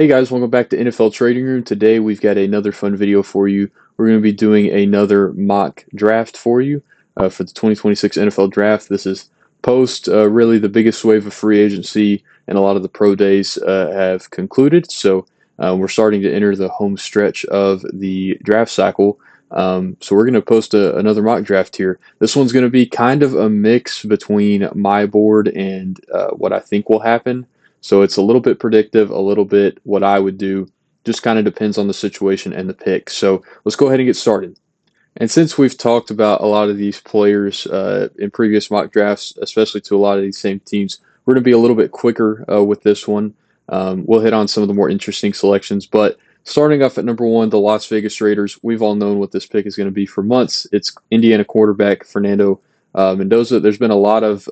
Hey guys, welcome back to NFL Trading Room. Today we've got another fun video for you. We're going to be doing another mock draft for you for the 2026 NFL Draft. This is post really the biggest wave of free agency, and a lot of the pro days have concluded. So we're starting to enter the home stretch of the draft cycle. So we're going to post another mock draft here. This one's going to be kind of a mix between my board and what I think will happen. So it's a little bit predictive, a little bit what I would do. Just kind of depends on the situation and the pick. So let's go ahead and get started. And since we've talked about a lot of these players in previous mock drafts, especially to a lot of these same teams, we're going to be a little bit quicker with this one. We'll hit on some of the more interesting selections. But starting off at number one, the Las Vegas Raiders, we've all known what this pick is going to be for months. It's Indiana quarterback Fernando Mendoza. There's been a lot of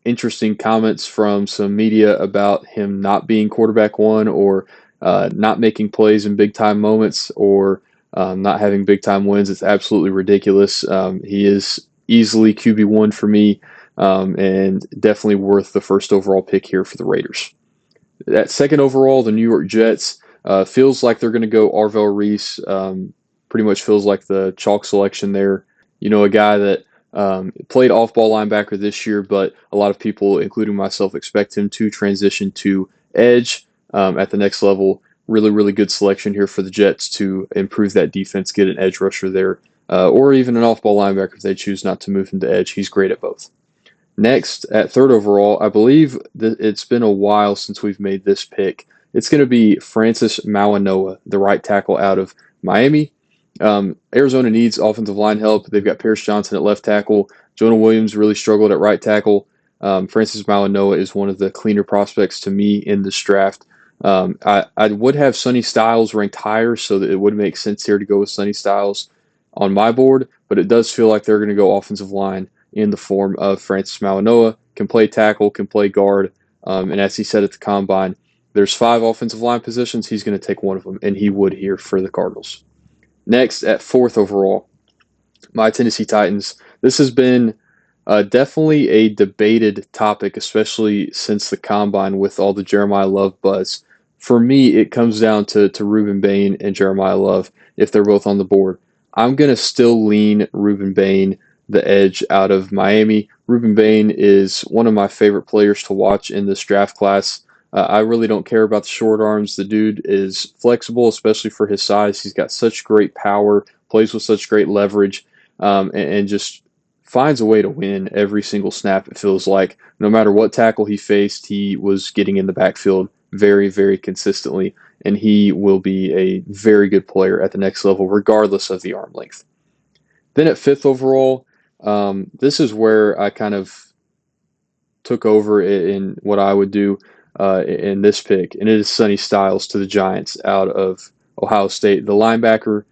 interesting comments from some media about him not being quarterback one or not making plays in big time moments or not having big time wins. It's absolutely ridiculous. He is easily QB1 for me and definitely worth the first overall pick here for the Raiders. That second overall, the New York Jets, feels like they're going to go Arvell Reese. Pretty much feels like the chalk selection there. You know, a guy that played off-ball linebacker this year, but a lot of people, including myself, expect him to transition to edge at the next level. Really, really good selection here for the Jets to improve that defense, get an edge rusher there, or even an off-ball linebacker if they choose not to move him to edge. He's great at both. Next, at third overall, I believe that it's been a while since we've made this pick. It's going to be Francis Mauigoa, the right tackle out of Miami. Arizona needs offensive line help. They've got Pierce Johnson at left tackle. Jonah Williams really struggled at right tackle. Francis Mauigoa is one of the cleaner prospects to me in this draft. I would have Sonny Styles ranked higher, so that it would make sense here to go with Sonny Styles on my board, but it does feel like they're going to go offensive line in the form of Francis Mauigoa. Can play tackle, can play guard, and as he said at the combine, there's 5 offensive line positions. He's going to take one of them, and he would here for the Cardinals. Next, at fourth overall, my Tennessee Titans. This has been definitely a debated topic, especially since the combine with all the Jeremiah Love buzz. For me, it comes down to Ruben Bain and Jeremiah Love if they're both on the board. I'm going to still lean Ruben Bain, the edge out of Miami. Ruben Bain is one of my favorite players to watch in this draft class. I really don't care about the short arms. The dude is flexible, especially for his size. He's got such great power, plays with such great leverage, and just finds a way to win every single snap. It feels like no matter what tackle he faced, he was getting in the backfield very, very consistently, and he will be a very good player at the next level, regardless of the arm length. Then at fifth overall, this is where I kind of took over in what I would do in this pick, and it is Sonny Styles to the Giants out of Ohio State. The linebacker,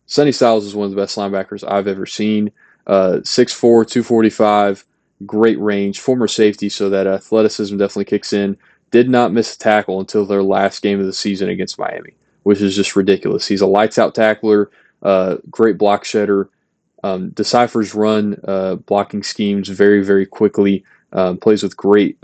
Sonny Styles is one of the best linebackers I've ever seen. 6'4", 245, great range, former safety, so that athleticism definitely kicks in. Did not miss a tackle until their last game of the season against Miami, which is just ridiculous. He's a lights-out tackler, great block shedder, deciphers run blocking schemes very, very quickly, plays with great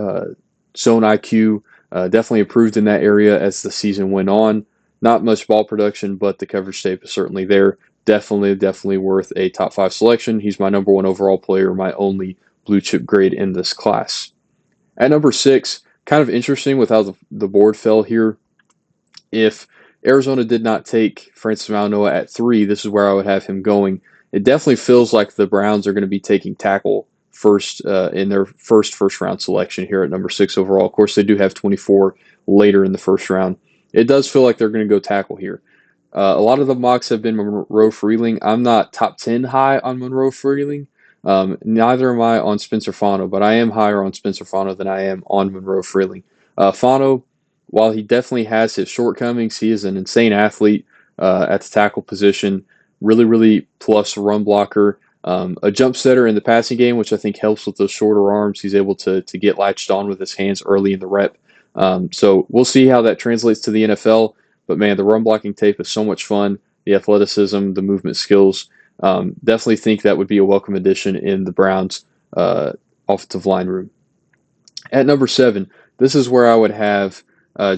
zone IQ, definitely improved in that area as the season went on. Not much ball production, but the coverage tape is certainly there. Definitely worth a top 5 selection. He's my number 1 overall player, my only blue chip grade in this class. At number 6, kind of interesting with how the board fell here. If Arizona did not take Francis Mauigoa at 3, this is where I would have him going. It definitely feels like the Browns are going to be taking tackle first in their first round selection here at number 6 overall. Of course, they do have 24 later in the first round. It does feel like they're going to go tackle here. A lot of the mocks have been Monroe Freeling. I'm not top 10 high on Monroe Freeling. Neither am I on Spencer Fano, but I am higher on Spencer Fano than I am on Monroe Freeling. Fano, while he definitely has his shortcomings, he is an insane athlete at the tackle position. Really, really plus run blocker. A jump setter in the passing game, which I think helps with those shorter arms. He's able to get latched on with his hands early in the rep. So we'll see how that translates to the NFL. But, man, the run blocking tape is so much fun. The athleticism, the movement skills. Definitely think that would be a welcome addition in the Browns' offensive line room. At number 7, this is where I would have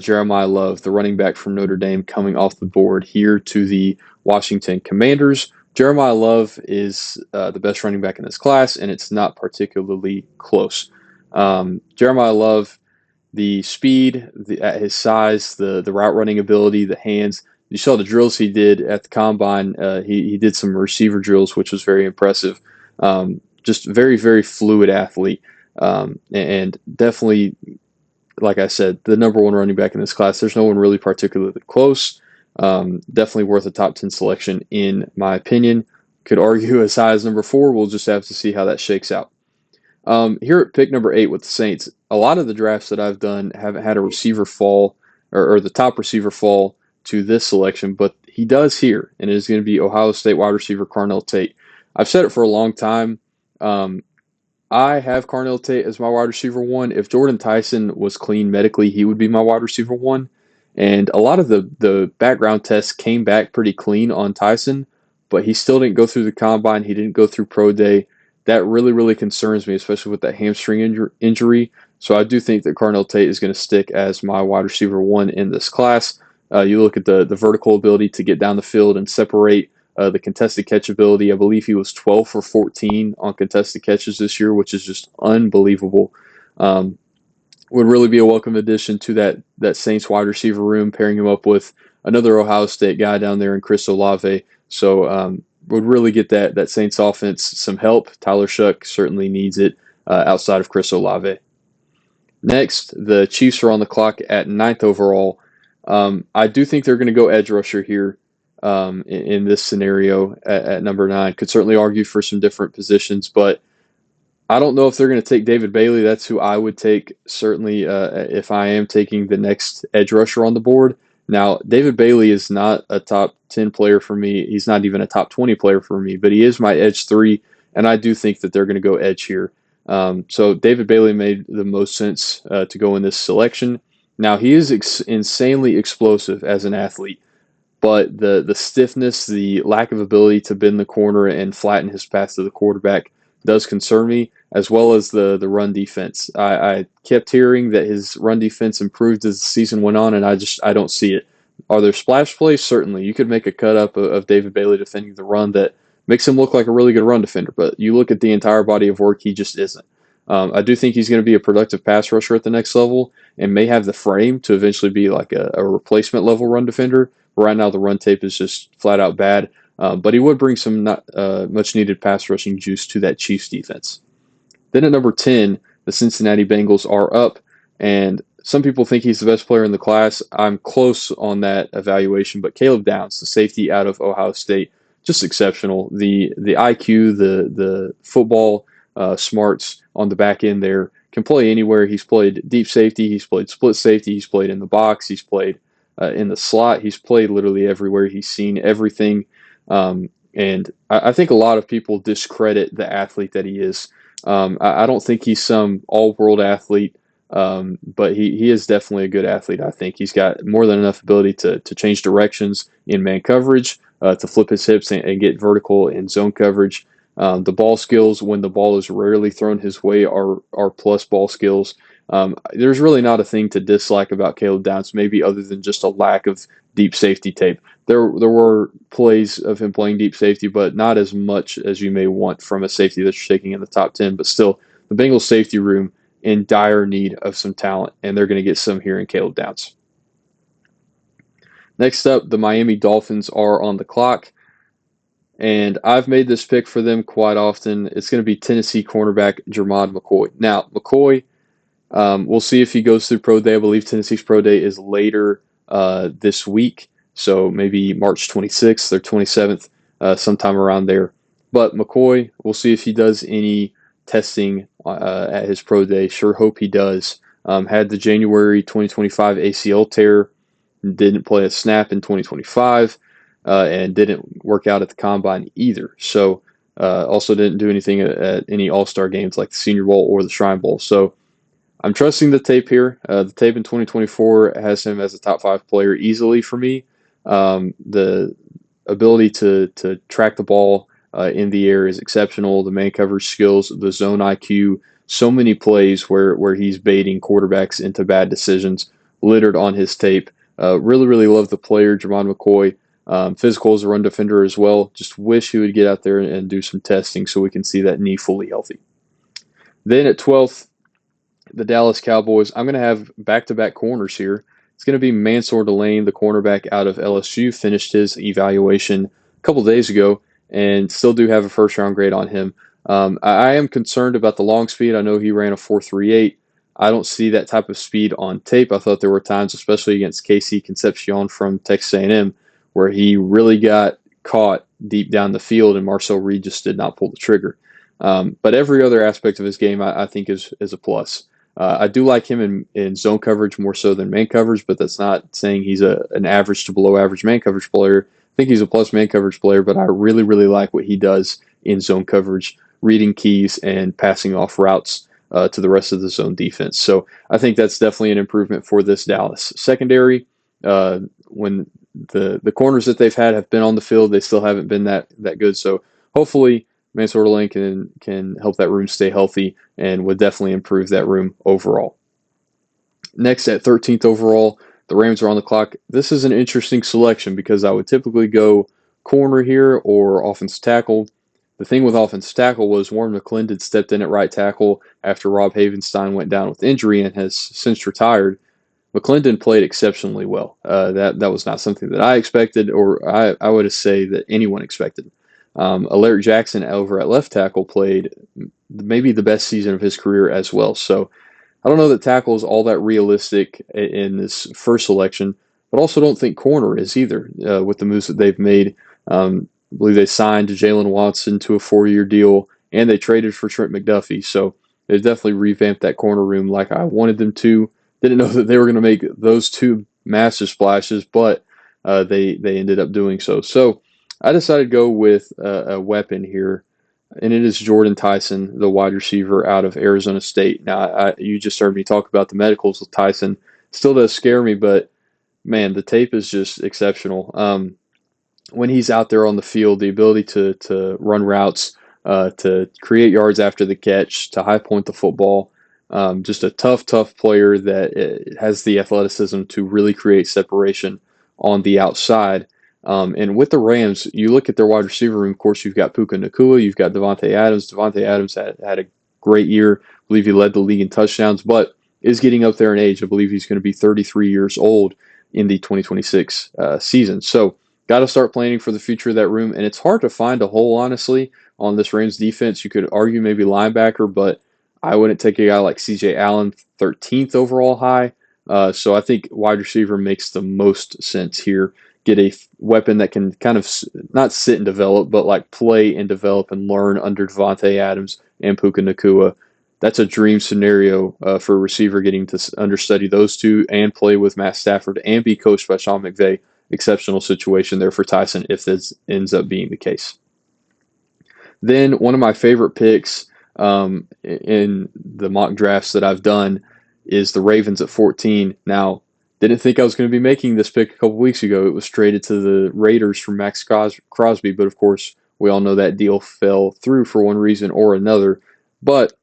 Jeremiah Love, the running back from Notre Dame, coming off the board here to the Washington Commanders. Jeremiah Love is the best running back in this class, and it's not particularly close. Jeremiah Love, the speed, at his size, the route running ability, the hands. You saw the drills he did at the combine. He did some receiver drills, which was very impressive. Just very, very fluid athlete, and definitely, like I said, the number one running back in this class. There's no one really particularly close. Definitely worth a top 10 selection, in my opinion. Could argue as high as number 4. We'll just have to see how that shakes out. Here at pick number 8 with the Saints, a lot of the drafts that I've done haven't had a receiver fall or the top receiver fall to this selection, but he does here, and it is going to be Ohio State wide receiver Carnell Tate. I've said it for a long time. I have Carnell Tate as my wide receiver 1. If Jordan Tyson was clean medically, he would be my wide receiver 1. And a lot of the background tests came back pretty clean on Tyson, but he still didn't go through the combine. He didn't go through pro day. That really, really concerns me, especially with that hamstring injury. So I do think that Carnell Tate is going to stick as my wide receiver 1 in this class. You look at the vertical ability to get down the field and separate, the contested catch ability. I believe he was 12 for 14 on contested catches this year, which is just unbelievable. Would really be a welcome addition to that Saints wide receiver room, pairing him up with another Ohio State guy down there in Chris Olave. So would really get that Saints offense some help. Tyler Shuck certainly needs it outside of Chris Olave. Next, the Chiefs are on the clock at 9th overall. I do think they're going to go edge rusher here in this scenario at number 9. Could certainly argue for some different positions, but I don't know if they're going to take David Bailey. That's who I would take, certainly, if I am taking the next edge rusher on the board. Now, David Bailey is not a top 10 player for me. He's not even a top 20 player for me, but he is my edge 3, and I do think that they're going to go edge here. So David Bailey made the most sense to go in this selection. Now, he is insanely explosive as an athlete, but the stiffness, the lack of ability to bend the corner and flatten his path to the quarterback does concern me, as well as the run defense. I kept hearing that his run defense improved as the season went on, and I don't see it. Are there splash plays? Certainly. You could make a cut up of David Bailey defending the run that makes him look like a really good run defender, but you look at the entire body of work, he just isn't. I do think he's going to be a productive pass rusher at the next level and may have the frame to eventually be like a replacement level run defender. Right now, the run tape is just flat out bad, but he would bring some much needed pass rushing juice to that Chiefs defense. Then at number 10, the Cincinnati Bengals are up, and some people think he's the best player in the class. I'm close on that evaluation, but Caleb Downs, the safety out of Ohio State, just exceptional. The IQ, the football smarts on the back end there, can play anywhere. He's played deep safety, he's played split safety, he's played in the box, he's played in the slot. He's played literally everywhere. He's seen everything. And I think a lot of people discredit the athlete that he is. I don't think he's some all-world athlete, but he is definitely a good athlete, I think. He's got more than enough ability to change directions in man coverage, to flip his hips and get vertical in zone coverage. The ball skills, when the ball is rarely thrown his way, are plus ball skills. There's really not a thing to dislike about Caleb Downs, maybe other than just a lack of deep safety tape. There were plays of him playing deep safety, but not as much as you may want from a safety that's taking in the top 10. But still, the Bengals safety room in dire need of some talent, and they're going to get some here in Caleb Downs. Next up, the Miami Dolphins are on the clock, and I've made this pick for them quite often. It's going to be Tennessee cornerback Jermod McCoy. Now, McCoy, we'll see if he goes through pro day. I believe Tennessee's pro day is later this week, so maybe March 26th or 27th, sometime around there. But McCoy, we'll see if he does any testing at his pro day. Sure hope he does. Had the January 2025 ACL tear, didn't play a snap in 2025, and didn't work out at the combine either. So also didn't do anything at any All-Star games like the Senior Bowl or the Shrine Bowl. So I'm trusting the tape here. The tape in 2024 has him as a top 5 player easily for me. The ability to track the ball in the air is exceptional. The man coverage skills, the zone IQ, so many plays where he's baiting quarterbacks into bad decisions littered on his tape. Really, really love the player, Jermon McCoy. Physical as a run defender as well. Just wish he would get out there and do some testing so we can see that knee fully healthy. Then at 12th, the Dallas Cowboys. I'm going to have back-to-back corners here. It's going to be Mansour Delane, the cornerback out of LSU, finished his evaluation a couple days ago, and still do have a first-round grade on him. I am concerned about the long speed. I know he ran a 4.38. I don't see that type of speed on tape. I thought there were times, especially against KC Concepcion from Texas A&M, where he really got caught deep down the field, and Marcel Reed just did not pull the trigger. But every other aspect of his game, I think, is a plus. I do like him in zone coverage more so than man coverage, but that's not saying he's an average to below average man coverage player. I think he's a plus man coverage player, but I really, really like what he does in zone coverage, reading keys and passing off routes to the rest of the zone defense. So I think that's definitely an improvement for this Dallas secondary. When the corners that they've had have been on the field, they still haven't been that good. So hopefully Mansour Lane can help that room stay healthy and would definitely improve that room overall. Next, at 13th overall, the Rams are on the clock. This is an interesting selection because I would typically go corner here or offensive tackle. The thing with offensive tackle was Warren McClendon stepped in at right tackle after Rob Havenstein went down with injury and has since retired. McClendon played exceptionally well. That was not something that I expected, or I would say that anyone expected. Alaric Jackson over at left tackle played maybe the best season of his career as well. So I don't know that tackle is all that realistic in this first selection, but also don't think corner is either with the moves that they've made. I believe they signed Jalen Watson to a 4-year deal, and they traded for Trent McDuffie. So they've definitely revamped that corner room like I wanted them to. Didn't know that they were going to make those two massive splashes, but they ended up doing so. So I decided to go with a weapon here, and it is Jordan Tyson, the wide receiver out of Arizona State. Now, you just heard me talk about the medicals with Tyson. Still does scare me, but man, the tape is just exceptional. When he's out there on the field, the ability to run routes, to create yards after the catch, to high point the football, just a tough player that has the athleticism to really create separation on the outside. And with the Rams, you look at their wide receiver room. Of course, you've got Puka Nacua, you've got Devontae Adams. Devontae Adams had a great year. I believe he led the league in touchdowns, but is getting up there in age. I believe he's going to be 33 years old in the 2026 season. So got to start planning for the future of that room. And it's hard to find a hole, honestly, on this Rams defense. You could argue maybe linebacker, but I wouldn't take a guy like C.J. Allen, 13th overall high. So I think wide receiver makes the most sense here. Get a weapon that can kind of not sit and develop, but like play and develop and learn under Devontae Adams and Puka Nacua. That's a dream scenario for a receiver, getting to understudy those two and play with Matt Stafford and be coached by Sean McVay. Exceptional situation there for Tyson if this ends up being the case. Then one of my favorite picks in the mock drafts that I've done is the Ravens at 14. Now, didn't think I was going to be making this pick a couple weeks ago. It was traded to the Raiders from Max Crosby, but of course, we all know that deal fell through for one reason or another. But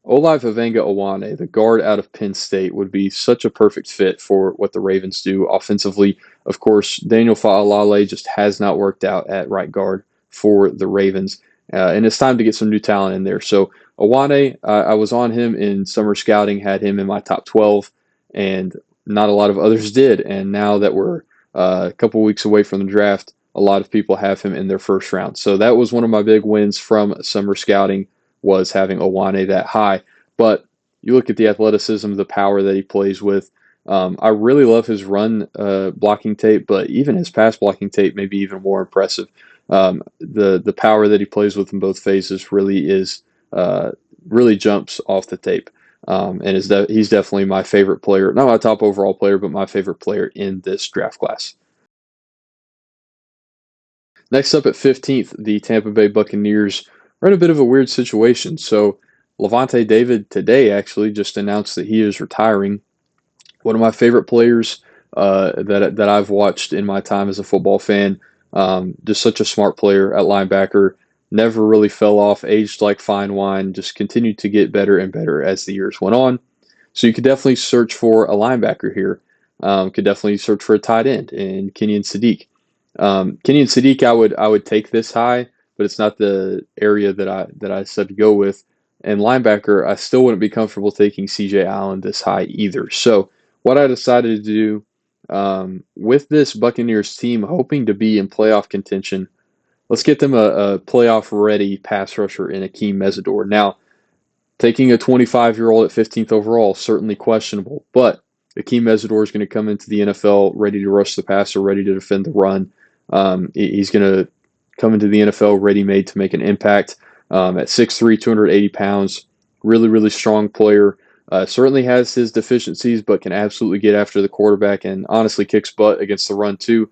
Olai Vavenga-Awane, the guard out of Penn State, would be such a perfect fit for what the Ravens do offensively. Of course, Daniel Fa'alale just has not worked out at right guard for the Ravens, and it's time to get some new talent in there. So Awane, I was on him in summer scouting, had him in my top 12, and not a lot of others did. And now that we're a couple weeks away from the draft, a lot of people have him in their first round. So that was one of my big wins from summer scouting, was having Awane that high. But you look at the athleticism, the power that he plays with. I really love his run blocking tape, but even his pass blocking tape may be even more impressive. The power that he plays with in both phases really is really jumps off the tape. And he's definitely my favorite player, not my top overall player, but my favorite player in this draft class. Next up at 15th, the Tampa Bay Buccaneers are in a bit of a weird situation. So Levante David today actually just announced that he is retiring. One of my favorite players that I've watched in my time as a football fan. Just such a smart player at linebacker. Never really fell off, aged like fine wine, just continued to get better and better as the years went on. So you could definitely search for a linebacker here. Could definitely search for a tight end in Kenyon Sadiq. Kenyon Sadiq, I would take this high, but it's not the area that I said to go with. And linebacker, I still wouldn't be comfortable taking C.J. Allen this high either. So what I decided to do with this Buccaneers team, hoping to be in playoff contention, let's get them a playoff-ready pass rusher in Akeem Mesidor. Now, taking a 25-year-old at 15th overall, certainly questionable, but Akeem Mesidor is going to come into the NFL ready to rush the passer, ready to defend the run. He's going to come into the NFL ready-made to make an impact. At 6'3", 280 pounds, really, really strong player. Certainly has his deficiencies, but can absolutely get after the quarterback and honestly kicks butt against the run too.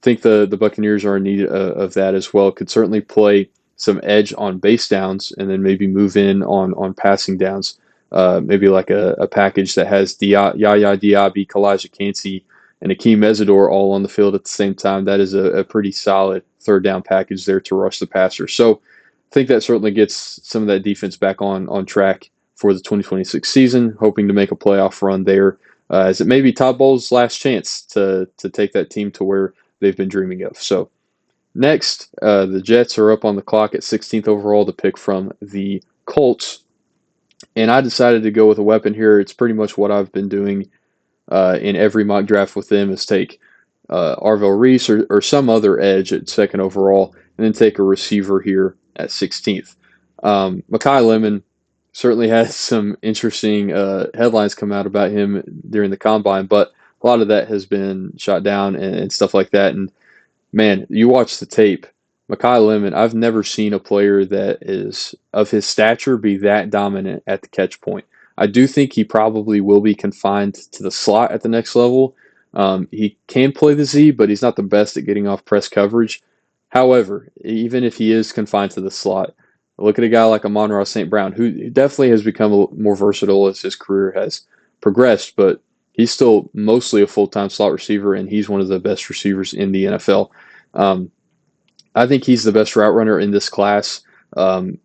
Think the Buccaneers are in need of that as well. Could certainly play some edge on base downs and then maybe move in on passing downs. Maybe like a package that has Yaya Diaby, Kalijah Kancey, and Akeem Mesidor all on the field at the same time. That is a pretty solid third down package there to rush the passer. So I think that certainly gets some of that defense back on track for the 2026 season, hoping to make a playoff run there, as it may be Todd Bowles' last chance to take that team to where they've been dreaming of. So next, the Jets are up on the clock at 16th overall to pick from the Colts. And I decided to go with a weapon here. It's pretty much what I've been doing in every mock draft with them, is take Arvell Reese or some other edge at second overall, and then take a receiver here at 16th. Mekhi Lemon certainly has some interesting headlines come out about him during the combine, but a lot of that has been shot down and stuff like that. And man, you watch the tape, Mekhi Lemon, I've never seen a player that is of his stature be that dominant at the catch point. I do think he probably will be confined to the slot at the next level. He can play the Z, but he's not the best at getting off press coverage. However, even if he is confined to the slot, look at a guy like Amon-Ra St. Brown, who definitely has become more versatile as his career has progressed, but he's still mostly a full-time slot receiver, and he's one of the best receivers in the NFL. I think he's the best route runner in this class.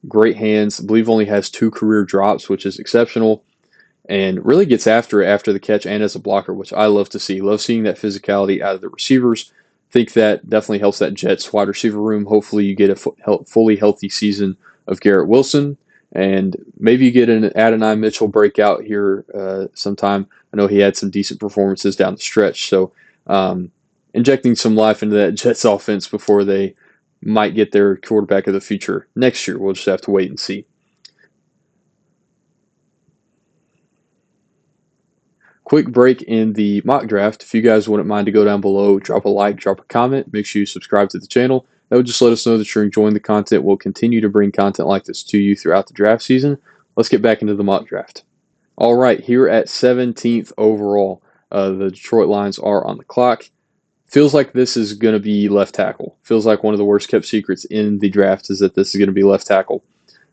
Great hands. I believe only has 2 career drops, which is exceptional, and really gets after it after the catch and as a blocker, which I love to see. Love seeing that physicality out of the receivers. Think that definitely helps that Jets wide receiver room. Hopefully you get a fully healthy season of Garrett Wilson, and maybe you get an Adonai Mitchell breakout here sometime. I know he had some decent performances down the stretch, so injecting some life into that Jets offense before they might get their quarterback of the future next year. We'll just have to wait and see. Quick break in the mock draft. If you guys wouldn't mind to go down below, drop a like, drop a comment, make sure you subscribe to the channel. That would just let us know that you're enjoying the content. We'll continue to bring content like this to you throughout the draft season. Let's get back into the mock draft. All right, here at 17th overall, the Detroit Lions are on the clock. Feels like this is going to be left tackle. Feels like one of the worst kept secrets in the draft is that this is going to be left tackle.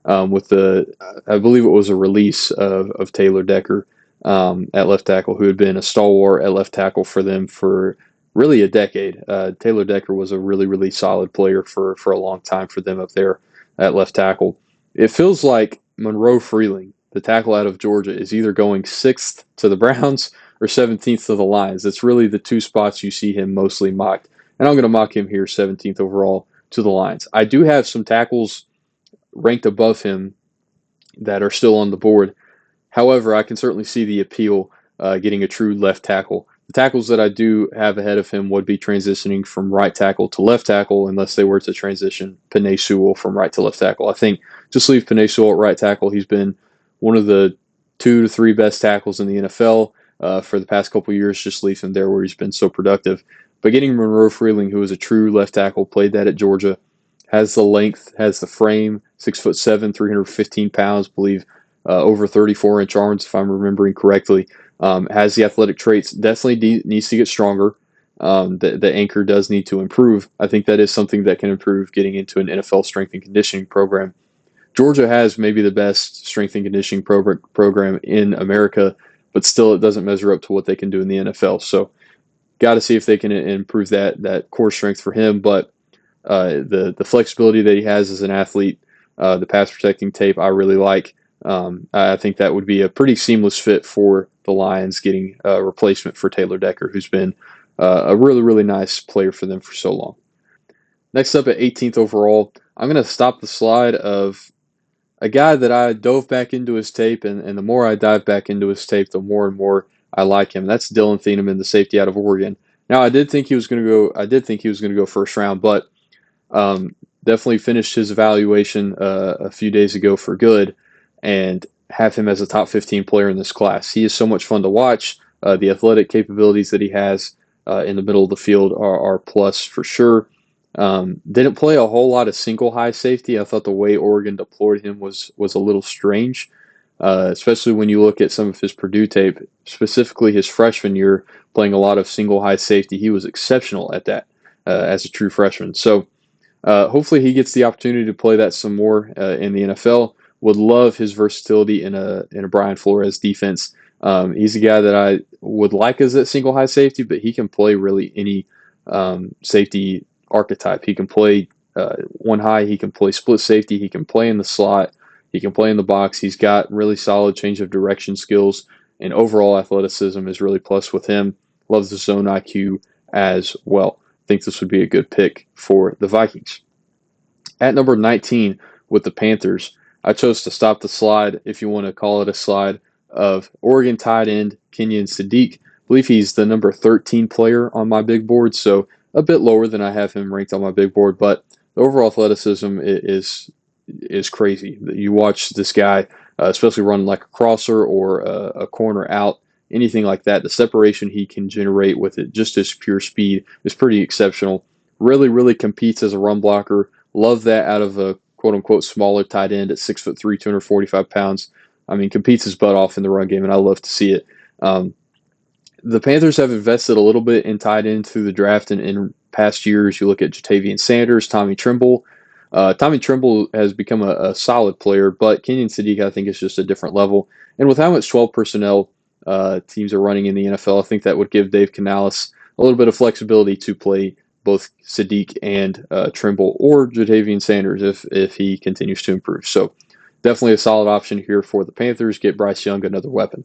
With I believe it was a release of Taylor Decker at left tackle, who had been a stalwart at left tackle for them for really a decade. Taylor Decker was a really, really solid player for a long time for them up there at left tackle. It feels like Monroe Freeling, the tackle out of Georgia, is either going 6th to the Browns or 17th to the Lions. That's really the 2 spots you see him mostly mocked. And I'm going to mock him here 17th overall to the Lions. I do have some tackles ranked above him that are still on the board. However, I can certainly see the appeal getting a true left tackle. The tackles that I do have ahead of him would be transitioning from right tackle to left tackle, unless they were to transition Penei Sewell from right to left tackle. I think just leave Penei Sewell at right tackle. He's been one of the 2 to 3 best tackles in the NFL for the past couple years. Just leave him there where he's been so productive. But getting Monroe Freeling, who is a true left tackle, played that at Georgia, has the length, has the frame, 6'7", 315 pounds, believe over 34-inch arms, if I'm remembering correctly. Has the athletic traits, definitely needs to get stronger. The anchor does need to improve. I think that is something that can improve getting into an NFL strength and conditioning program. Georgia has maybe the best strength and conditioning program in America, but still it doesn't measure up to what they can do in the NFL. So got to see if they can improve that core strength for him. But the flexibility that he has as an athlete, the pass protecting tape, I really like. I think that would be a pretty seamless fit for the Lions, getting a replacement for Taylor Decker, who's been a really, really nice player for them for so long. Next up at 18th overall, I'm going to stop the slide of a guy that I dove back into his tape, and the more I dive back into his tape, the more and more I like him. That's Dylan Thieneman, the safety out of Oregon. Now, I did think he was going to go. I did think he was going to go first round, but um, definitely finished his evaluation a few days ago for good, and have him as a top 15 player in this class. He is so much fun to watch. The athletic capabilities that he has in the middle of the field are plus for sure. Didn't play a whole lot of single high safety. I thought the way Oregon deployed him was a little strange, especially when you look at some of his Purdue tape, specifically his freshman year, playing a lot of single high safety. He was exceptional at that as a true freshman. So hopefully he gets the opportunity to play that some more in the NFL. Would love his versatility in a Brian Flores defense. He's a guy that I would like as a single high safety, but he can play really any safety archetype. He can play one high. He can play split safety. He can play in the slot. He can play in the box. He's got really solid change of direction skills, and overall athleticism is really plus with him. Loves the zone IQ as well. Think this would be a good pick for the Vikings. At number 19 with the Panthers, I chose to stop the slide, if you want to call it a slide, of Oregon tight end Kenyon Sadiq. I believe he's the number 13 player on my big board, so a bit lower than I have him ranked on my big board, but the overall athleticism is crazy. You watch this guy, especially running like a crosser or a corner out, anything like that. The separation he can generate with it, just his pure speed, is pretty exceptional. Really, really competes as a run blocker. Love that out of a quote unquote smaller tight end at 6'3", 245 pounds. I mean, competes his butt off in the run game, and I love to see it. The Panthers have invested a little bit in tight end through the draft in past years. You look at Jatavian Sanders, Tommy Tremble. Tommy Tremble has become a solid player, but Kenyon Sadiq, I think, is just a different level. And with how much 12 personnel teams are running in the NFL, I think that would give Dave Canales a little bit of flexibility to play both Sadiq and Tremble or Jatavian Sanders if he continues to improve. So definitely a solid option here for the Panthers. Get Bryce Young another weapon.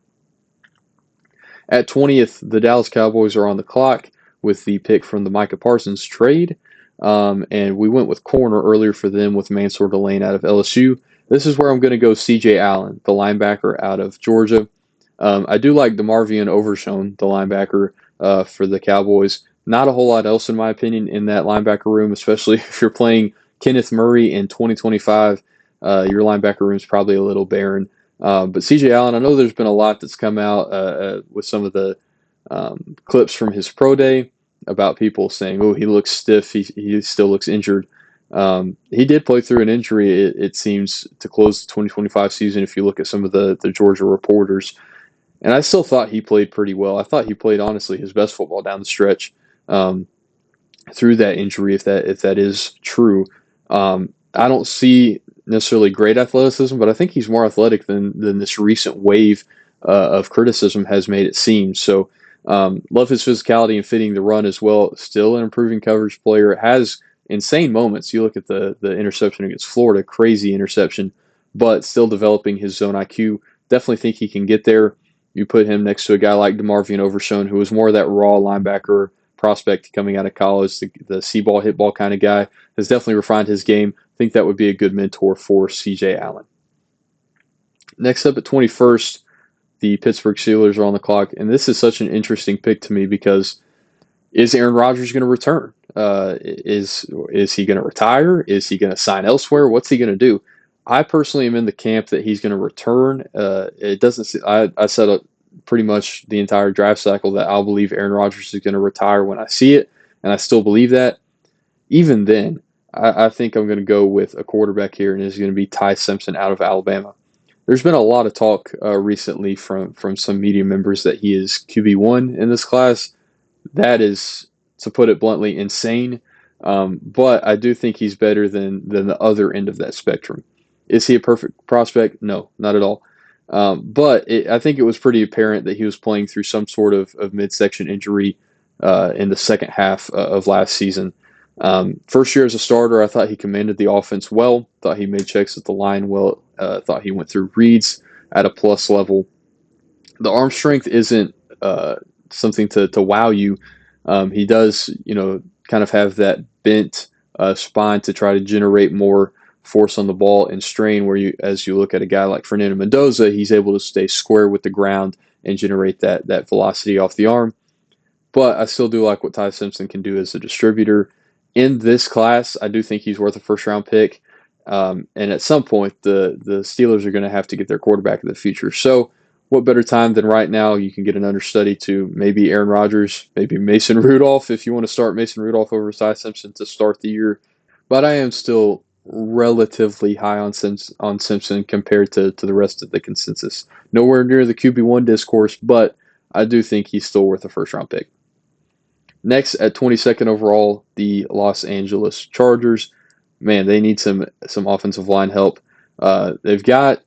At 20th, the Dallas Cowboys are on the clock with the pick from the Micah Parsons trade. And we went with corner earlier for them with Mansour Delane out of LSU. This is where I'm going to go C.J. Allen, the linebacker out of Georgia. I do like DeMarvion Overshown, the linebacker for the Cowboys. Not a whole lot else, in my opinion, in that linebacker room, especially if you're playing Kenneth Murray in 2025. Your linebacker room is probably a little barren. But C.J. Allen, I know there's been a lot that's come out with some of the clips from his pro day about people saying, oh, he looks stiff, he still looks injured. He did play through an injury, it seems, to close the 2025 season if you look at some of the Georgia reporters. And I still thought he played pretty well. I thought he played, honestly, his best football down the stretch through that injury, if that is true. I don't see necessarily great athleticism, but I think he's more athletic than this recent wave of criticism has made it seem. So love his physicality and fitting the run as well. Still an improving coverage player. Has insane moments. You look at the interception against Florida, crazy interception, but still developing his zone IQ. Definitely think he can get there. You put him next to a guy like DeMarvion Overshown, who was more of that raw linebacker prospect coming out of college, the see-ball, hit-ball kind of guy, has definitely refined his game. I think that would be a good mentor for C.J. Allen. Next up at 21st, the Pittsburgh Steelers are on the clock, and this is such an interesting pick to me because is Aaron Rodgers going to return? Is he going to retire? Is he going to sign elsewhere? What's he going to do? I personally am in the camp that he's going to return. It doesn't. I set up pretty much the entire draft cycle that I'll believe Aaron Rodgers is going to retire when I see it, and I still believe that. Even then, I think I'm going to go with a quarterback here, and it's going to be Ty Simpson out of Alabama. There's been a lot of talk recently from some media members that he is QB1 in this class. That is, to put it bluntly, insane. But I do think he's better than the other end of that spectrum. Is he a perfect prospect? No, not at all. But I think it was pretty apparent that he was playing through some sort of midsection injury in the second half of last season. First year as a starter, I thought he commanded the offense well. Thought he made checks at the line well Thought he went through reads at a plus level. The arm strength isn't something to wow you. He does, kind of have that bent spine to try to generate more force on the ball and strain. As you look at a guy like Fernando Mendoza, he's able to stay square with the ground and generate that velocity off the arm. But I still do like what Ty Simpson can do as a distributor. In this class, I do think he's worth a first round pick. And at some point, the Steelers are going to have to get their quarterback of the future. So, what better time than right now? You can get an understudy to maybe Aaron Rodgers, maybe Mason Rudolph if you want to start Mason Rudolph over Ty Simpson to start the year. But I am still relatively high on Simpson compared to the rest of the consensus. Nowhere near the QB1 discourse, but I do think he's still worth a first round pick. Next, at 22nd overall, the Los Angeles Chargers. Man, they need some offensive line help. They've got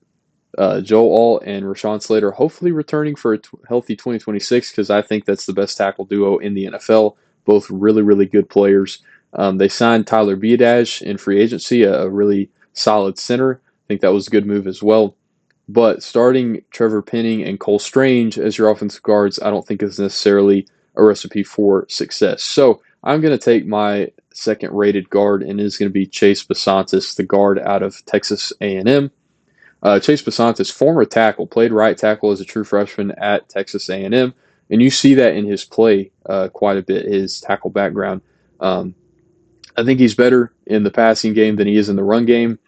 Joe Alt and Rashawn Slater hopefully returning for a healthy 2026 because I think that's the best tackle duo in the NFL. Both really, really good players. They signed Tyler Biadasz in free agency, a really solid center. I think that was a good move as well. But starting Trevor Penning and Cole Strange as your offensive guards, I don't think is necessarily a recipe for success. So I'm going to take my second-rated guard, and it is going to be Chase Basantis, the guard out of Texas A&M. Chase Basantis, former tackle, played right tackle as a true freshman at Texas A&M, and you see that in his play quite a bit, his tackle background. I think he's better in the passing game than he is in the run game.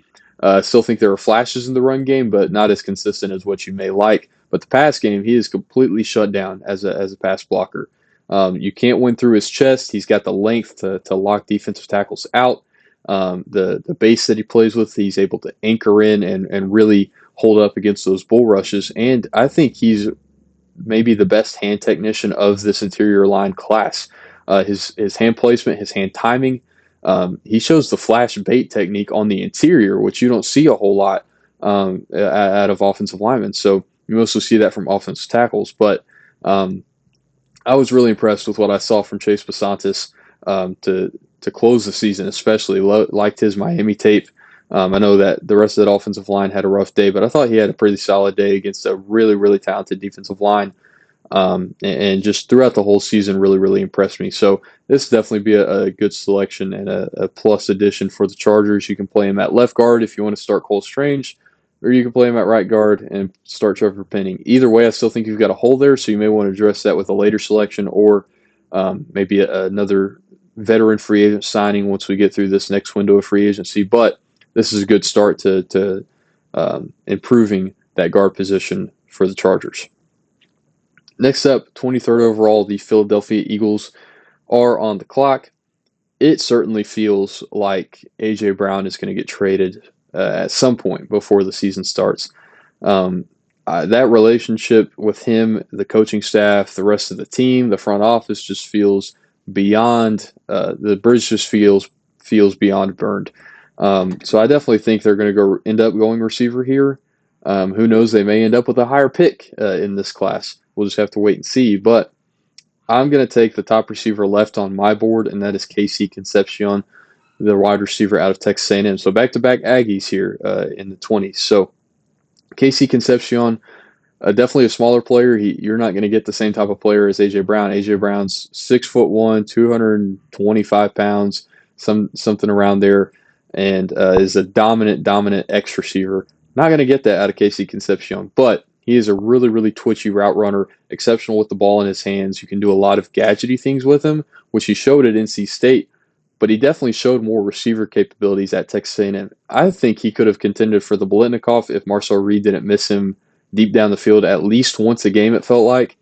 Still think there are flashes in the run game, but not as consistent as what you may like. But the pass game, he is completely shut down as a pass blocker. You can't win through his chest. He's got the length to lock defensive tackles out. The base that he plays with, he's able to anchor in and really hold up against those bull rushes. And I think he's maybe the best hand technician of this interior line class. His hand placement, his hand timing. He shows the flash bait technique on the interior, which you don't see a whole lot out of offensive linemen. So you mostly see that from offensive tackles. But I was really impressed with what I saw from Chase Basantis to close the season, especially. Liked his Miami tape. I know that the rest of that offensive line had a rough day, but I thought he had a pretty solid day against a really, really talented defensive line. And just throughout the whole season really, really impressed me. So this definitely be a good selection and a plus addition for the Chargers. You can play him at left guard if you want to start Cole Strange, or you can play him at right guard and start Trevor Penning. Either way, I still think you've got a hole there, so you may want to address that with a later selection or maybe another veteran free agent signing once we get through this next window of free agency. But this is a good start to improving that guard position for the Chargers. Next up, 23rd overall, the Philadelphia Eagles are on the clock. It certainly feels like A.J. Brown is going to get traded at some point before the season starts. That relationship with him, the coaching staff, the rest of the team, the front office just feels beyond, the bridge just feels beyond burned. So I definitely think they're going to end up going receiver here. Who knows? They may end up with a higher pick in this class. We'll just have to wait and see. But I'm going to take the top receiver left on my board, and that is Casey Concepcion, the wide receiver out of Texas A&M. So back-to-back Aggies here in the 20s. So Casey Concepcion, definitely a smaller player. You're not going to get the same type of player as A.J. Brown. A.J. Brown's 6'1", 225 pounds, something around there, and is a dominant X receiver. Not going to get that out of Casey Concepcion, but he is a really, really twitchy route runner, exceptional with the ball in his hands. You can do a lot of gadgety things with him, which he showed at NC State, but he definitely showed more receiver capabilities at Texas A&M. I think he could have contended for the Biletnikoff if Marcel Reed didn't miss him deep down the field at least once a game, it felt like.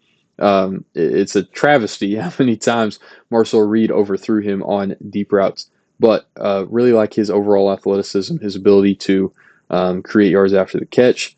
It's a travesty how many times Marcel Reed overthrew him on deep routes, but really like his overall athleticism, his ability to create yards after the catch.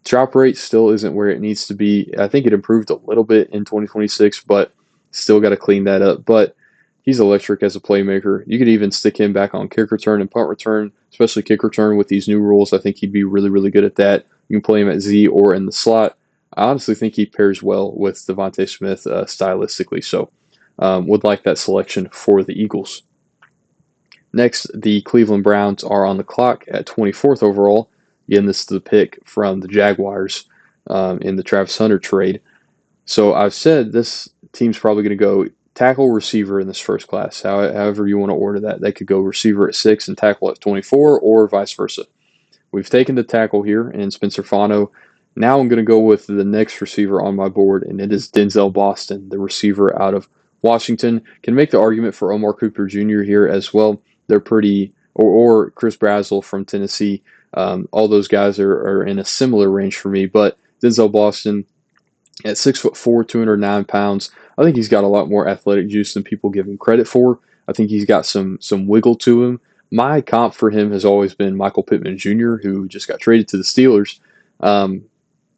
Drop rate still isn't where it needs to be. I think it improved a little bit in 2026, but still got to clean that up. But he's electric as a playmaker. You could even stick him back on kick return and punt return, especially kick return with these new rules. I think he'd be really, really good at that. You can play him at Z or in the slot. I honestly think he pairs well with Devontae Smith stylistically. So would like that selection for the Eagles. Next, the Cleveland Browns are on the clock at 24th overall. Again, this is the pick from the Jaguars in the Travis Hunter trade. So I've said this team's probably going to go tackle receiver in this first class. However you want to order that. They could go receiver at 6 and tackle at 24 or vice versa. We've taken the tackle here in Spencer Fano. Now I'm going to go with the next receiver on my board, and it is Denzel Boston, the receiver out of Washington. Can make the argument for Omar Cooper Jr. here as well. They're pretty, or Chris Brazzell from Tennessee. All those guys are in a similar range for me, but Denzel Boston at 6'4", 209 pounds. I think he's got a lot more athletic juice than people give him credit for. I think he's got some wiggle to him. My comp for him has always been Michael Pittman Jr., who just got traded to the Steelers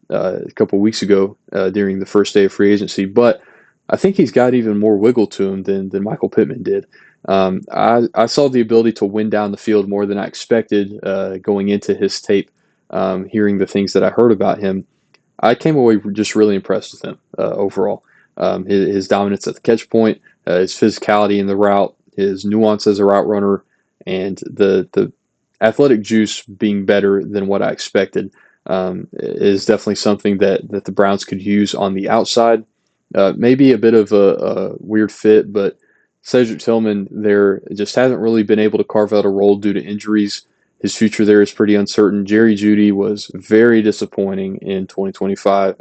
a couple weeks ago during the first day of free agency. But I think he's got even more wiggle to him than Michael Pittman did. I saw the ability to win down the field more than I expected going into his tape, hearing the things that I heard about him. I came away just really impressed with him overall. His dominance at the catch point, his physicality in the route, his nuance as a route runner, and the athletic juice being better than what I expected is definitely something that the Browns could use on the outside. Maybe a bit of a weird fit, but Cedric Tillman there just hasn't really been able to carve out a role due to injuries. His future there is pretty uncertain. Jerry Jeudy was very disappointing in 2025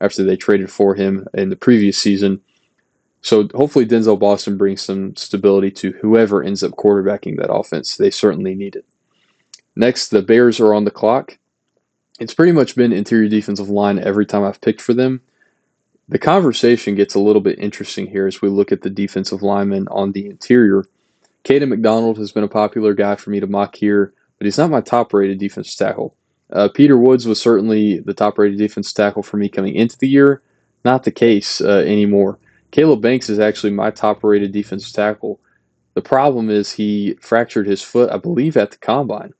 after they traded for him in the previous season. So hopefully Denzel Boston brings some stability to whoever ends up quarterbacking that offense. They certainly need it. Next, the Bears are on the clock. It's pretty much been interior defensive line every time I've picked for them. The conversation gets a little bit interesting here as we look at the defensive linemen on the interior. Caden McDonald has been a popular guy for me to mock here, but he's not my top-rated defensive tackle. Peter Woods was certainly the top-rated defensive tackle for me coming into the year. Not the case anymore. Caleb Banks is actually my top-rated defensive tackle. The problem is he fractured his foot, I believe, at the combine.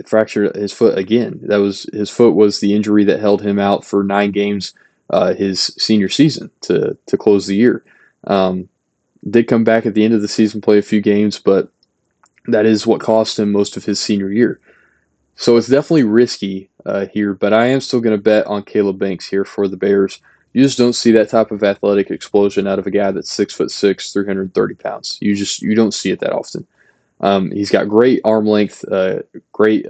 Fractured his foot again. His foot was the injury that held him out for 9 games his senior season to close the year. Did come back at the end of the season, play a few games, but that is what cost him most of his senior year. So it's definitely risky here, but I am still going to bet on Caleb Banks here for the Bears. You just don't see that type of athletic explosion out of a guy that's 6'6", 330 pounds. You don't see it that often. He's got great arm length, great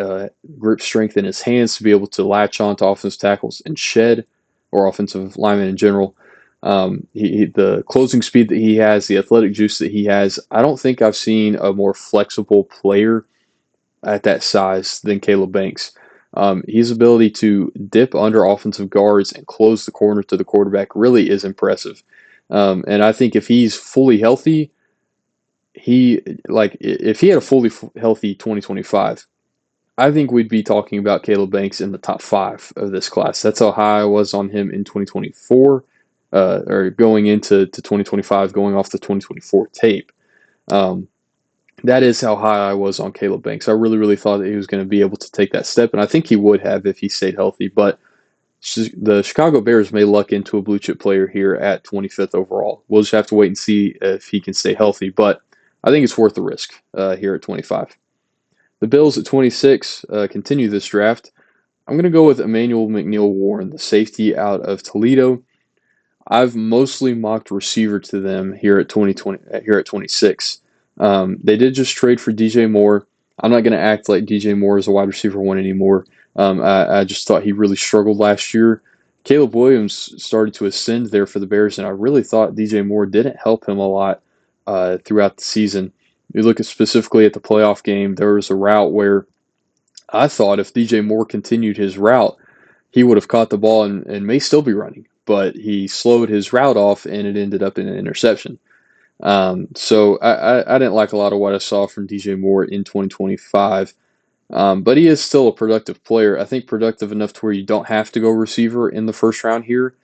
grip strength in his hands to be able to latch on to offensive tackles and shed, or offensive linemen in general. The closing speed that he has, the athletic juice that he has, I don't think I've seen a more flexible player at that size than Caleb Banks. His ability to dip under offensive guards and close the corner to the quarterback really is impressive. And I think if he's fully healthy, if he had a fully healthy 2025, I think we'd be talking about Caleb Banks in the top 5 of this class. That's how high I was on him in 2024. Or going into 2025, going off the 2024 tape. That is how high I was on Caleb Banks. I really, really thought that he was going to be able to take that step, and I think he would have if he stayed healthy. But the Chicago Bears may luck into a blue chip player here at 25th overall. We'll just have to wait and see if he can stay healthy, but I think it's worth the risk here at 25. The Bills at 26 continue this draft. I'm going to go with Emmanuel McNeil-Warren, the safety out of Toledo. I've mostly mocked receiver to them here at 26. They did just trade for DJ Moore. I'm not going to act like DJ Moore is a wide receiver 1 anymore. I just thought he really struggled last year. Caleb Williams started to ascend there for the Bears, and I really thought DJ Moore didn't help him a lot throughout the season. You look specifically at the playoff game, there was a route where I thought if DJ Moore continued his route, he would have caught the ball and may still be running. But he slowed his route off, and it ended up in an interception. So I didn't like a lot of what I saw from DJ Moore in 2025. But he is still a productive player. I think productive enough to where you don't have to go receiver in the first round here.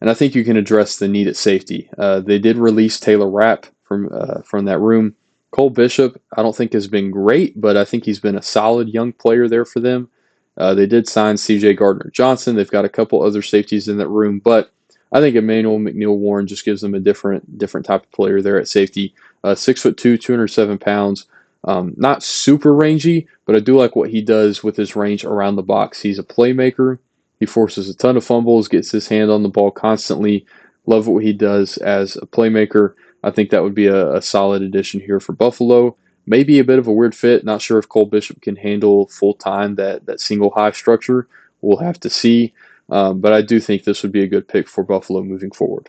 And I think you can address the need at safety. They did release Taylor Rapp from that room. Cole Bishop, I don't think has been great, but I think he's been a solid young player there for them. They did sign C.J. Gardner-Johnson. They've got a couple other safeties in that room, but I think Emmanuel McNeil-Warren just gives them a different type of player there at safety. 6'2", 207 pounds. Not super rangy, but I do like what he does with his range around the box. He's a playmaker. He forces a ton of fumbles, gets his hand on the ball constantly. Love what he does as a playmaker. I think that would be a solid addition here for Buffalo. Maybe a bit of a weird fit. Not sure if Cole Bishop can handle full time that single high structure. We'll have to see. But I do think this would be a good pick for Buffalo moving forward.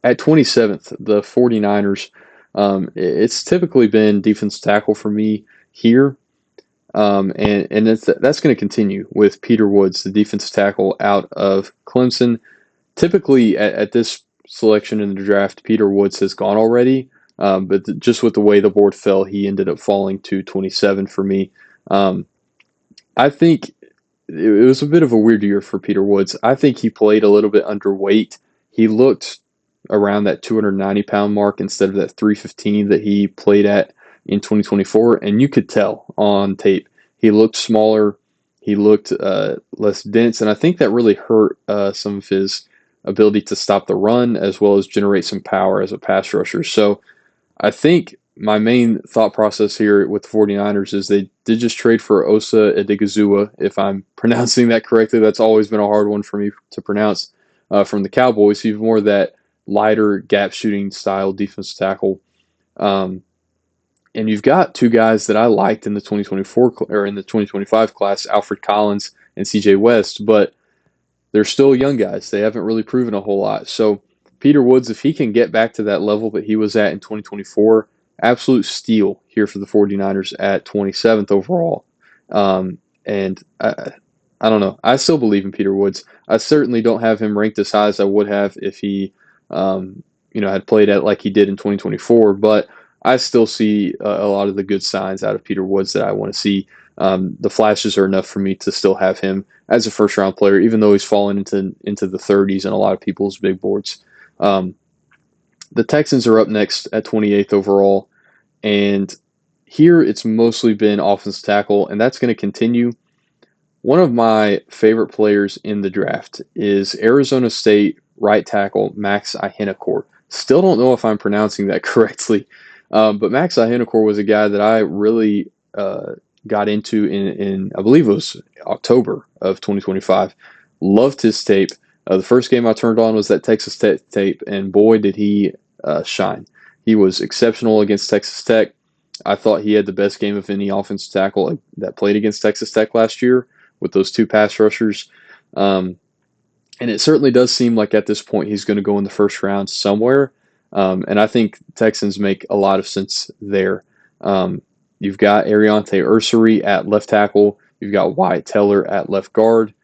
At 27th, the 49ers. It's typically been defensive tackle for me here. And that's going to continue with Peter Woods, the defensive tackle out of Clemson. Typically, at this selection in the draft, Peter Woods has gone already. But just with the way the board fell, he ended up falling to 27 for me. I think it was a bit of a weird year for Peter Woods. I think he played a little bit underweight. He looked around that 290-pound mark instead of that 315 that he played at in 2024, and you could tell on tape. He looked smaller. He looked less dense, and I think that really hurt some of his ability to stop the run as well as generate some power as a pass rusher. So I think my main thought process here with the 49ers is they did just trade for Osa Odighizuwa, if I'm pronouncing that correctly. That's always been a hard one for me to pronounce, from the Cowboys. He's more that lighter gap shooting style defensive tackle. And you've got two guys that I liked in the 2024 or in the 2025 class, Alfred Collins and CJ West, but they're still young guys. They haven't really proven a whole lot. So Peter Woods, if he can get back to that level that he was at in 2024, absolute steal here for the 49ers at 27th overall. And I don't know. I still believe in Peter Woods. I certainly don't have him ranked as high as I would have if he, had played at like he did in 2024. But I still see a lot of the good signs out of Peter Woods that I want to see. The flashes are enough for me to still have him as a first-round player, even though he's fallen into the 30s in a lot of people's big boards. The Texans are up next at 28th overall, and here it's mostly been offensive tackle, and that's going to continue. One of my favorite players in the draft is Arizona State right tackle Max Ihenekor. Still don't know if I'm pronouncing that correctly, but Max Ihenekor was a guy that I really got into in I believe it was October of 2025. Loved his tape. The first game I turned on was that Texas Tech tape, and boy, did he shine. He was exceptional against Texas Tech. I thought he had the best game of any offensive tackle that played against Texas Tech last year with those two pass rushers. And it certainly does seem like at this point he's going to go in the first round somewhere. And I think Texans make a lot of sense there. You've got Ariante Ursary at left tackle. You've got Wyatt Teller at left guard.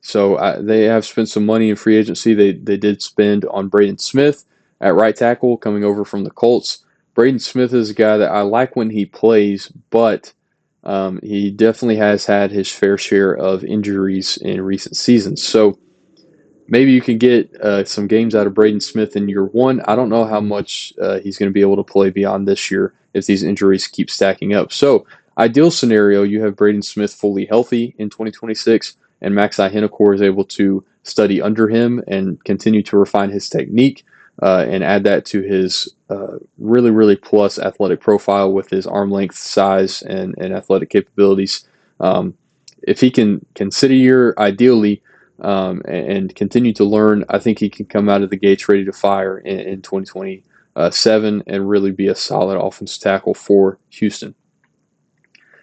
So they have spent some money in free agency. They did spend on Braden Smith at right tackle coming over from the Colts. Braden Smith is a guy that I like when he plays, but he definitely has had his fair share of injuries in recent seasons. So maybe you can get some games out of Braden Smith in year one. I don't know how much he's going to be able to play beyond this year if these injuries keep stacking up. So ideal scenario, you have Braden Smith fully healthy in 2026, and Max Ihenekor is able to study under him and continue to refine his technique and add that to his really, really plus athletic profile with his arm length, size, and athletic capabilities. If he can sit a year, ideally, and continue to learn, I think he can come out of the gates ready to fire in 2027 and really be a solid offensive tackle for Houston.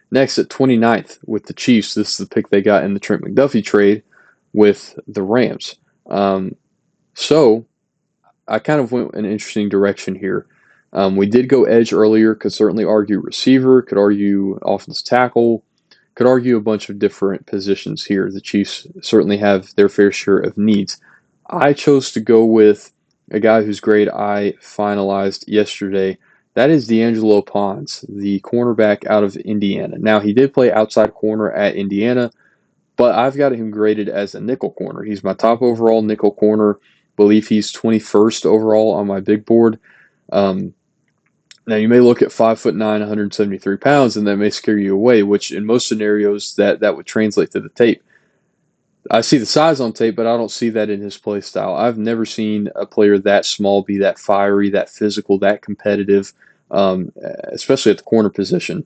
Next, at 29th with the Chiefs, this is the pick they got in the Trent McDuffie trade with the Rams. So I kind of went an interesting direction here. We did go edge earlier, could certainly argue receiver, could argue offensive tackle, could argue a bunch of different positions here. The Chiefs certainly have their fair share of needs. I chose to go with a guy whose grade I finalized yesterday. That is D'Angelo Pons, the cornerback out of Indiana. Now, he did play outside corner at Indiana, but I've got him graded as a nickel corner. He's my top overall nickel corner. Believe he's 21st overall on my big board. Now, you may look at 5'9", 173 pounds, and that may scare you away, which in most scenarios that would translate to the tape. I see the size on tape, but I don't see that in his play style. I've never seen a player that small be that fiery, that physical, that competitive. especially at the corner position.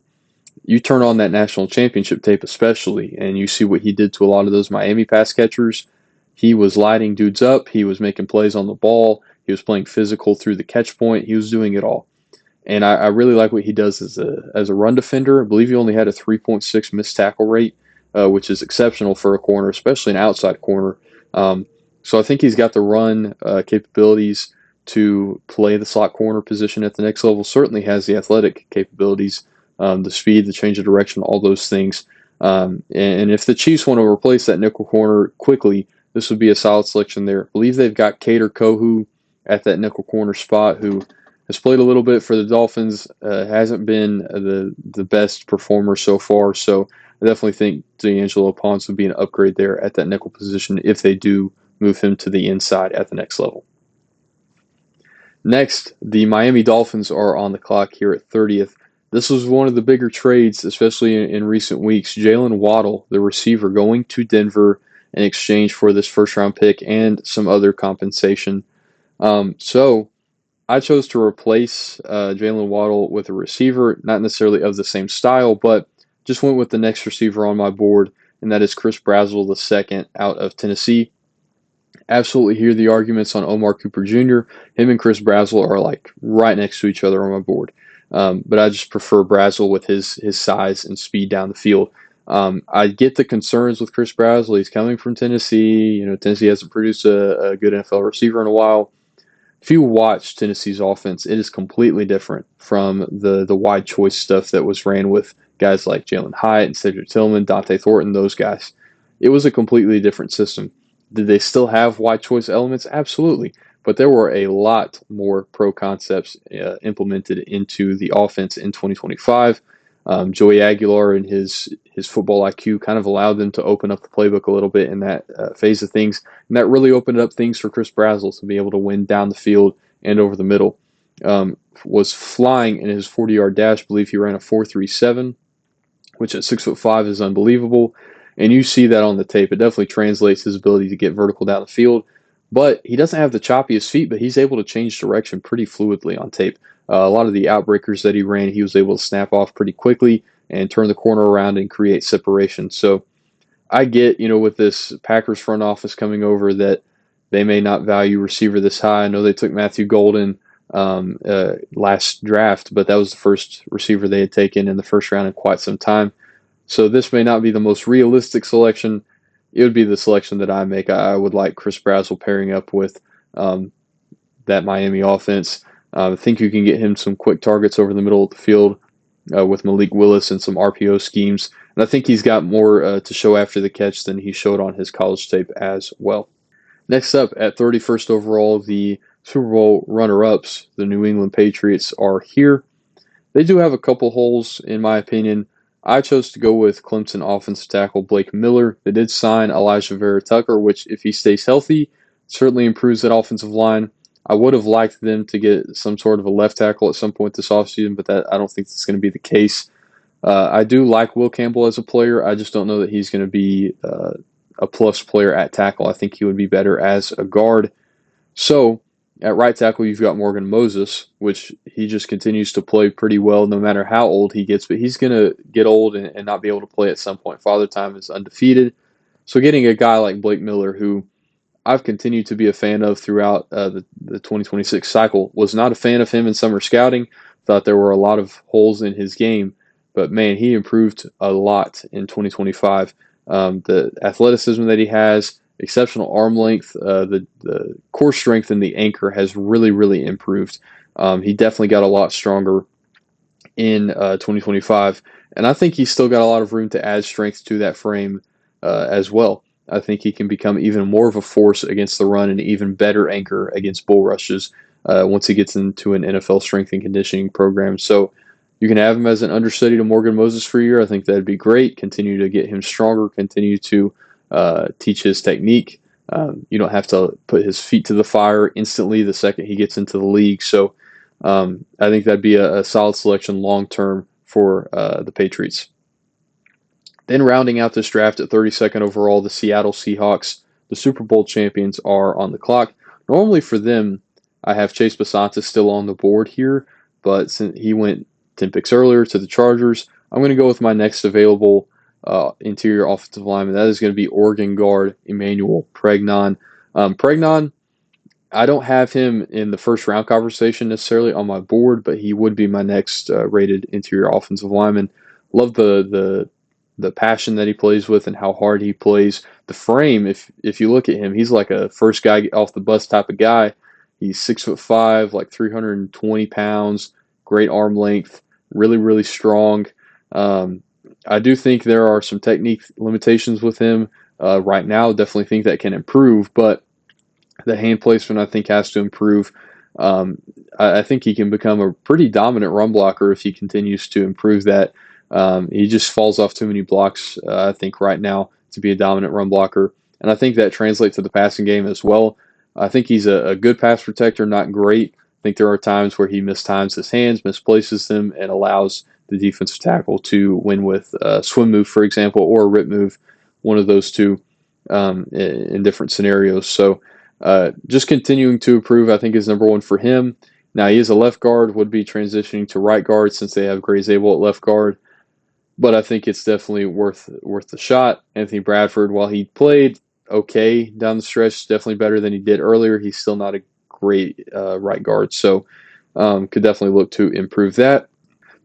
You turn on that national championship tape, especially, and you see what he did to a lot of those Miami pass catchers. He was lighting dudes up. He was making plays on the ball. He was playing physical through the catch point. He was doing it all. And I really like what he does as a run defender. I believe he only had a 3.6 missed tackle rate, which is exceptional for a corner, especially an outside corner. Um, so I think he's got the run capabilities to play the slot corner position at the next level. Certainly has the athletic capabilities, the speed, the change of direction, all those things. And if the Chiefs want to replace that nickel corner quickly, this would be a solid selection there. I believe they've got Cater Kohu at that nickel corner spot, who has played a little bit for the Dolphins, hasn't been the best performer so far. So I definitely think D'Angelo Ponce would be an upgrade there at that nickel position if they do move him to the inside at the next level. Next, the Miami Dolphins are on the clock here at 30th. This was one of the bigger trades, especially in recent weeks. Jalen Waddle, the receiver, going to Denver in exchange for this first-round pick and some other compensation. So I chose to replace Jalen Waddle with a receiver, not necessarily of the same style, but just went with the next receiver on my board, and that is Chris Brazzell II out of Tennessee. Absolutely hear the arguments on Omar Cooper Jr. Him and Chris Brazzell are like right next to each other on my board. But I just prefer Brazzell with his size and speed down the field. I get the concerns with Chris Brazzell. He's coming from Tennessee. You know, Tennessee hasn't produced a good NFL receiver in a while. If you watch Tennessee's offense, it is completely different from the wide choice stuff that was ran with guys like Jalen Hyatt and Cedric Tillman, Dante Thornton, those guys. It was a completely different system. Did they still have wide choice elements? Absolutely. But there were a lot more pro concepts implemented into the offense in 2025. Joey Aguilar and his football IQ kind of allowed them to open up the playbook a little bit in that phase of things. And that really opened up things for Chris Brazzell to be able to win down the field and over the middle. Was flying in his 40-yard dash. I believe he ran a 4.37, which at 6'5" is unbelievable. And you see that on the tape. It definitely translates his ability to get vertical down the field. But he doesn't have the choppiest feet, but he's able to change direction pretty fluidly on tape. A lot of the outbreakers that he ran, he was able to snap off pretty quickly and turn the corner around and create separation. So I get, with this Packers front office coming over, that they may not value receiver this high. I know they took Matthew Golden last draft, but that was the first receiver they had taken in the first round in quite some time. So this may not be the most realistic selection. It would be the selection that I make. I would like Chris Brazzell pairing up with that Miami offense. I think you can get him some quick targets over the middle of the field with Malik Willis and some RPO schemes. And I think he's got more to show after the catch than he showed on his college tape as well. Next up, at 31st overall, the Super Bowl runner-ups, the New England Patriots, are here. They do have a couple holes, in my opinion. I chose to go with Clemson offensive tackle Blake Miller. They did sign Elijah Vera Tucker, which, if he stays healthy, certainly improves that offensive line. I would have liked them to get some sort of a left tackle at some point this offseason, but I don't think that's going to be the case. I do like Will Campbell as a player. I just don't know that he's going to be a plus player at tackle. I think he would be better as a guard. So at right tackle, you've got Morgan Moses, which he just continues to play pretty well no matter how old he gets, but he's going to get old and not be able to play at some point. Father Time is undefeated. So getting a guy like Blake Miller, who I've continued to be a fan of throughout the 2026 cycle, was not a fan of him in summer scouting, thought there were a lot of holes in his game, but man, he improved a lot in 2025. The athleticism that he has, exceptional arm length, the core strength and the anchor has really, really improved. He definitely got a lot stronger in 2025, and I think he's still got a lot of room to add strength to that frame as well. I think he can become even more of a force against the run and even better anchor against bull rushes once he gets into an NFL strength and conditioning program. So you can have him as an understudy to Morgan Moses for a year. I think that'd be great. Continue to get him stronger. Continue to teach his technique. You don't have to put his feet to the fire instantly the second he gets into the league. So I think that'd be a solid selection long-term for the Patriots. Then rounding out this draft at 32nd overall, the Seattle Seahawks, the Super Bowl champions, are on the clock. Normally for them, I have Chase Basanta still on the board here, but since he went 10 picks earlier to the Chargers, I'm going to go with my next available interior offensive lineman. That is going to be Oregon guard Emmanuel Pregnon. Pregnon, I don't have him in the first round conversation necessarily on my board, but he would be my next rated interior offensive lineman. Love the passion that he plays with and how hard he plays. The frame, if you look at him, he's like a first guy off the bus type of guy. He's 6'5", like 320 pounds, great arm length, really strong. I do think there are some technique limitations with him right now. Definitely think that can improve, but the hand placement I think has to improve. I think he can become a pretty dominant run blocker if he continues to improve that. He just falls off too many blocks, I think, right now to be a dominant run blocker. And I think that translates to the passing game as well. I think he's a good pass protector, not great. I think there are times where he mistimes his hands, misplaces them, and allows the defensive tackle to win with a swim move, for example, or a rip move, one of those two in different scenarios. So just continuing to improve, I think, is number one for him. Now, he is a left guard, would be transitioning to right guard since they have Gray Zabel at left guard. But I think it's definitely worth the shot. Anthony Bradford, while he played okay down the stretch, definitely better than he did earlier, he's still not a great right guard. So could definitely look to improve that.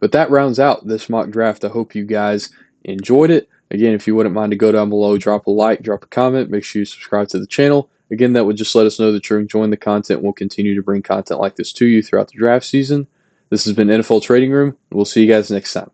But that rounds out this mock draft. I hope you guys enjoyed it. Again, if you wouldn't mind to go down below, drop a like, drop a comment, make sure you subscribe to the channel. Again, that would just let us know that you're enjoying the content. We'll continue to bring content like this to you throughout the draft season. This has been NFL Trading Room. We'll see you guys next time.